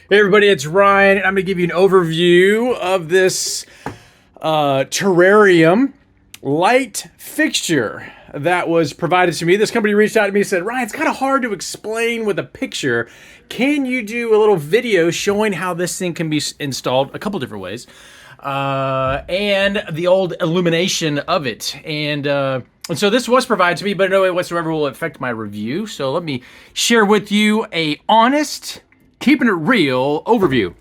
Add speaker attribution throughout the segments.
Speaker 1: Hey everybody, it's Ryan, and I'm going to give you an overview of this Terrarium light fixture that was provided to me. This company reached out to me and said, Ryan, it's kind of hard to explain with a picture. Can you do a little video showing how this thing can be installed a couple different ways? And the old illumination of it. And so this was provided to me, but in no way whatsoever will affect my review. So let me share with you a honest, keeping it real overview.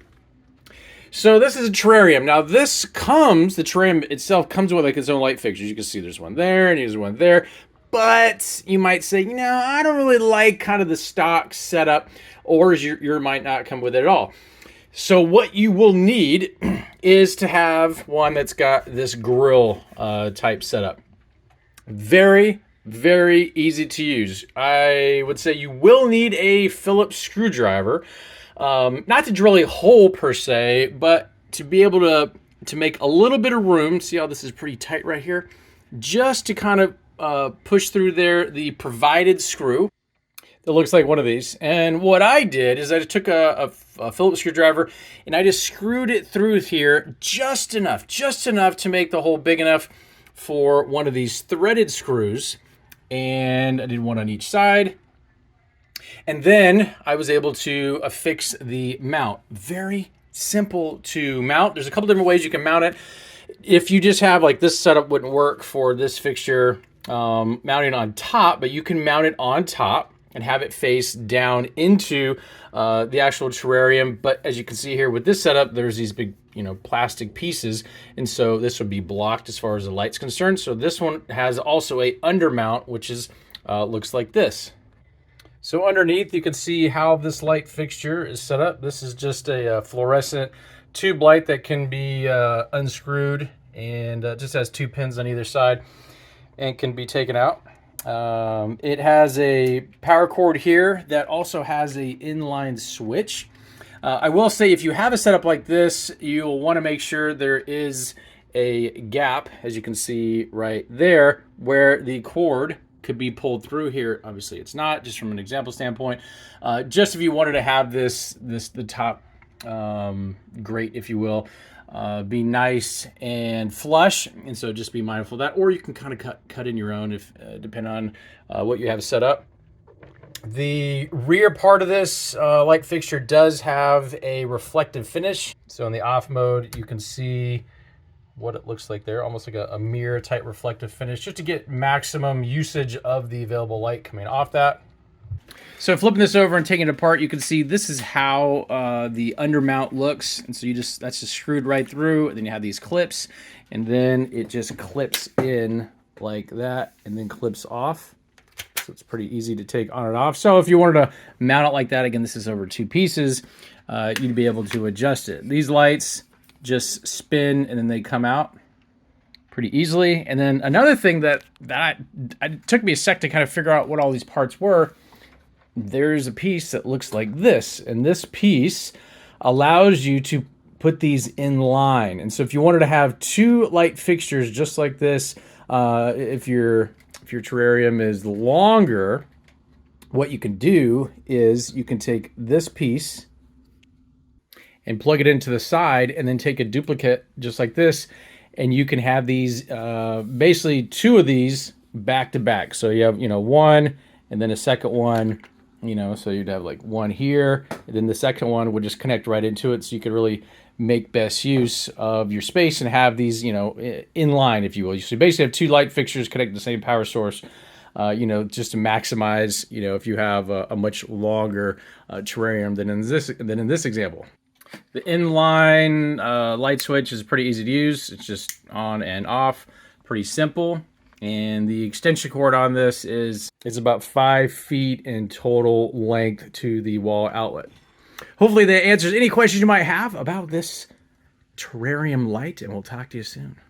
Speaker 1: So this is a terrarium. Now the terrarium itself comes with like its own light fixtures. You can see there's one there and there's one there. But you might say, I don't really like kind of the stock setup, or your might not come with it at all. So what you will need is to have one that's got this grill type setup. Very, very easy to use. I would say you will need a Phillips screwdriver, not to drill a hole per se, but to be able to make a little bit of room. See how this is pretty tight right here? Just to kind of push through there the provided screw that looks like one of these. And what I did is I just took a Phillips screwdriver and I just screwed it through here just enough to make the hole big enough for one of these threaded screws. And I did one on each side. And then I was able to affix the mount. Very simple to mount. There's a couple different ways you can mount it. If you just have like this setup wouldn't work for this fixture mounting on top, but you can mount it on top and have it face down into the actual terrarium. But as you can see here with this setup, there's these big, plastic pieces. And so this would be blocked as far as the light's concerned. So this one has also a undermount, which is looks like this. So underneath, you can see how this light fixture is set up. This is just a fluorescent tube light that can be unscrewed, and just has two pins on either side and can be taken out. It has a power cord here that also has a inline switch. I will say if you have a setup like this, you'll want to make sure there is a gap, as you can see right there, where the cord could be pulled through here. Obviously it's not, just from an example standpoint. Just if you wanted to have the top grate, if you will, be nice and flush, and so just be mindful of that. Or you can kind of cut in your own, if depending on what you have set up. The rear part of this light fixture does have a reflective finish. So in the off mode, you can see what it looks like there, almost like a mirror type reflective finish, just to get maximum usage of the available light coming off that. So flipping this over and taking it apart, you can see this is how the undermount looks. And so that's just screwed right through, and then you have these clips, and then it just clips in like that and then clips off. So it's pretty easy to take on and off. So if you wanted to mount it like that, again, this is over two pieces, you'd be able to adjust it. These lights just spin and then they come out pretty easily. And then another thing that it took me a sec to kind of figure out what all these parts were. There's a piece that looks like this, and this piece allows you to put these in line. And so if you wanted to have two light fixtures just like this, if your terrarium is longer, what you can do is you can take this piece and plug it into the side, and then take a duplicate just like this, and you can have these basically two of these back to back. So you have one and then a second one, so you'd have like one here, and then the second one would just connect right into it, so you could really make best use of your space and have these in line, if you will. So you basically have two light fixtures connected to the same power source, just to maximize, if you have a much longer terrarium than in this example. The inline light switch is pretty easy to use. It's just on and off, pretty simple. And the extension cord on this is about 5 feet in total length to the wall outlet. Hopefully that answers any questions you might have about this terrarium light, and we'll talk to you soon.